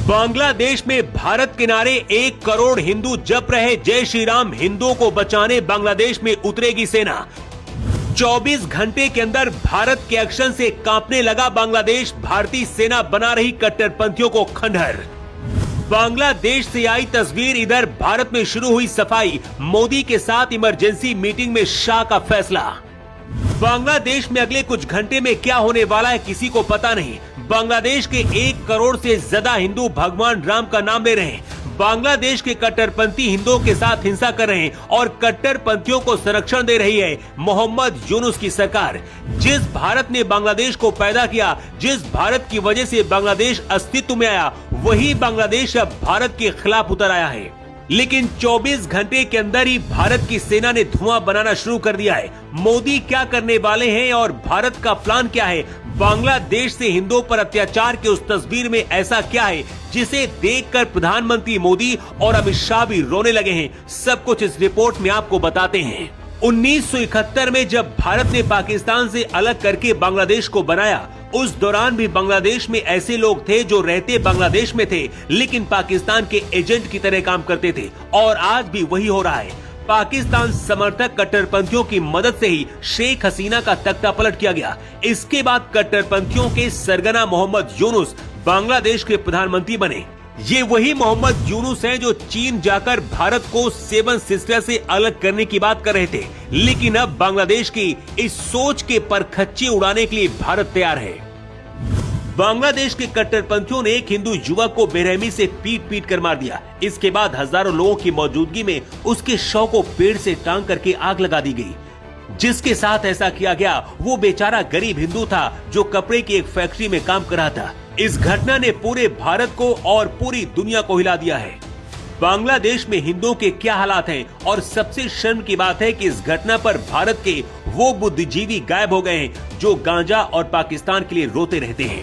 बांग्लादेश में भारत किनारे 1 करोड़ हिंदू जप रहे जय श्री राम, हिंदुओं को बचाने बांग्लादेश में उतरेगी सेना। 24 घंटे के अंदर भारत के एक्शन से कांपने लगा बांग्लादेश, भारतीय सेना बना रही कट्टरपंथियों को खंडहर। बांग्लादेश से आई तस्वीर, इधर भारत में शुरू हुई सफाई, मोदी के साथ इमरजेंसी मीटिंग में शाह का फैसला। बांग्लादेश में अगले कुछ घंटे में क्या होने वाला है किसी को पता नहीं। बांग्लादेश के 1 करोड़ से ज्यादा हिंदू भगवान राम का नाम ले रहे हैं। बांग्लादेश के कट्टरपंथी हिंदुओं के साथ हिंसा कर रहे हैं और कट्टरपंथियों को संरक्षण दे रही है मोहम्मद यूनुस की सरकार। जिस भारत ने बांग्लादेश को पैदा किया, जिस भारत की वजह से बांग्लादेश अस्तित्व में आया, वही बांग्लादेश अब भारत के खिलाफ उतर आया है। लेकिन 24 घंटे के अंदर ही भारत की सेना ने धुआं बनाना शुरू कर दिया है। मोदी क्या करने वाले हैं और भारत का प्लान क्या है? बांग्लादेश से हिंदुओं पर अत्याचार की उस तस्वीर में ऐसा क्या है जिसे देखकर प्रधानमंत्री मोदी और अमित शाह भी रोने लगे हैं? सब कुछ इस रिपोर्ट में आपको बताते हैं। 1971 में जब भारत ने पाकिस्तान से अलग करके बांग्लादेश को बनाया, उस दौरान भी बांग्लादेश में ऐसे लोग थे जो रहते बांग्लादेश में थे लेकिन पाकिस्तान के एजेंट की तरह काम करते थे, और आज भी वही हो रहा है। पाकिस्तान समर्थक कट्टरपंथियों की मदद से ही शेख हसीना का तख्ता पलट किया गया। इसके बाद कट्टरपंथियों के सरगना मोहम्मद यूनुस बांग्लादेश के प्रधानमंत्री बने। ये वही मोहम्मद यूनुस हैं जो चीन जाकर भारत को 7 सिस्टर से अलग करने की बात कर रहे थे, लेकिन अब बांग्लादेश की इस सोच के परखच्चे उड़ाने के लिए भारत तैयार है। बांग्लादेश के कट्टरपंथियों ने एक हिंदू युवक को बेरहमी से पीट कर मार दिया। इसके बाद हजारों लोगों की मौजूदगी में उसके शव को पेड़ से टांग करके आग लगा दी गई। जिसके साथ ऐसा किया गया वो बेचारा गरीब हिंदू था जो कपड़े की एक फैक्ट्री में काम कर रहा था। इस घटना ने पूरे भारत को और पूरी दुनिया को हिला दिया है। बांग्लादेश में हिंदुओं के क्या हालात हैं, और सबसे शर्म की बात है कि इस घटना पर भारत के वो बुद्धिजीवी गायब हो गए हैं जो गांजा और पाकिस्तान के लिए रोते रहते हैं।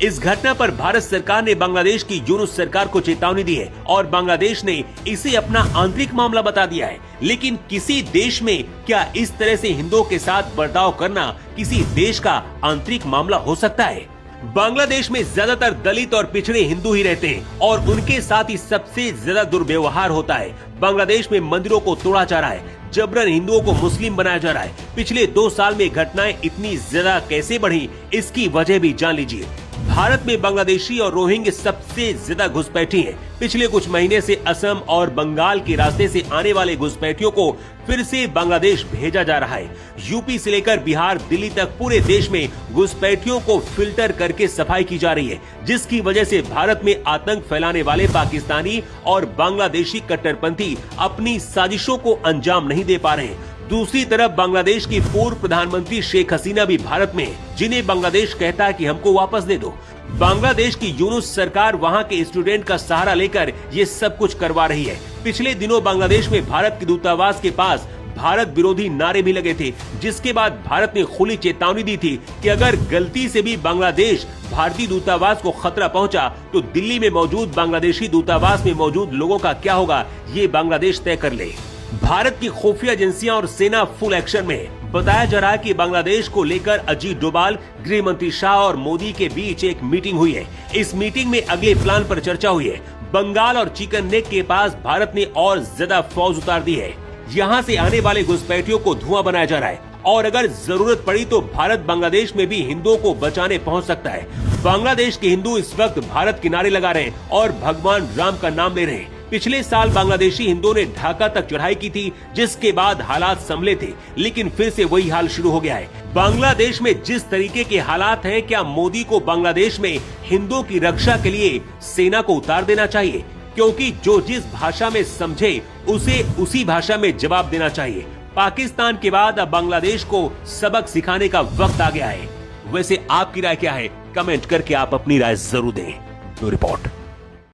इस घटना पर भारत सरकार ने बांग्लादेश की यूनुस सरकार को चेतावनी दी है और बांग्लादेश ने इसे अपना आंतरिक मामला बता दिया है। लेकिन किसी देश में क्या इस तरह से हिंदुओं के साथ बर्ताव करना किसी देश का आंतरिक मामला हो सकता है? बांग्लादेश में ज्यादातर दलित और पिछड़े हिंदू ही रहते हैं और उनके साथ ही सबसे ज्यादा दुर्व्यवहार होता है। बांग्लादेश में मंदिरों को तोड़ा जा रहा है, जबरन हिंदुओं को मुस्लिम बनाया जा रहा है। पिछले 2 साल में घटनाएं इतनी ज्यादा कैसे बढ़ी, इसकी वजह भी जान लीजिए। भारत में बांग्लादेशी और रोहिंग्या सबसे ज्यादा घुसपैठी हैं। पिछले कुछ महीने से असम और बंगाल के रास्ते से आने वाले घुसपैठियों को फिर से बांग्लादेश भेजा जा रहा है। यूपी से लेकर बिहार, दिल्ली तक पूरे देश में घुसपैठियों को फिल्टर करके सफाई की जा रही है, जिसकी वजह से भारत में आतंक फैलाने वाले पाकिस्तानी और बांग्लादेशी कट्टरपंथी अपनी साजिशों को अंजाम नहीं दे पा रहे हैं। दूसरी तरफ बांग्लादेश की पूर्व प्रधानमंत्री शेख हसीना भी भारत में, जिन्हें बांग्लादेश कहता है कि हमको वापस दे दो। बांग्लादेश की यूनुस सरकार वहां के स्टूडेंट का सहारा लेकर ये सब कुछ करवा रही है। पिछले दिनों बांग्लादेश में भारत के दूतावास के पास भारत विरोधी नारे भी लगे थे, जिसके बाद भारत ने खुली चेतावनी दी थी कि अगर गलती से भी बांग्लादेश भारतीय दूतावास को खतरा पहुंचा तो दिल्ली में मौजूद बांग्लादेशी दूतावास में मौजूद लोगों का क्या होगा, ये बांग्लादेश तय कर ले। भारत की खुफिया एजेंसियां और सेना फुल एक्शन में है। बताया जा रहा है कि बांग्लादेश को लेकर अजीत डोभाल, गृह मंत्री शाह और मोदी के बीच एक मीटिंग हुई है। इस मीटिंग में अगले प्लान पर चर्चा हुई है। बंगाल और चिकन नेक के पास भारत ने और ज्यादा फौज उतार दी है। यहाँ से आने वाले घुसपैठियों को धुआं बनाया जा रहा है और अगर जरूरत पड़ी तो भारत बांग्लादेश में भी हिंदुओं को बचाने पहुँच सकता है। बांग्लादेश के हिंदू इस वक्त भारत के नारे लगा रहे हैं और भगवान राम का नाम ले रहे हैं। पिछले साल बांग्लादेशी हिंदुओं ने ढाका तक चढ़ाई की थी, जिसके बाद हालात संभले थे, लेकिन फिर से वही हाल शुरू हो गया है। बांग्लादेश में जिस तरीके के हालात हैं, क्या मोदी को बांग्लादेश में हिंदुओं की रक्षा के लिए सेना को उतार देना चाहिए? क्योंकि जो जिस भाषा में समझे उसे उसी भाषा में जवाब देना चाहिए। पाकिस्तान के बाद अब बांग्लादेश को सबक सिखाने का वक्त आ गया है। वैसे आपकी राय क्या है? कमेंट करके आप अपनी राय जरूर दें। रिपोर्ट।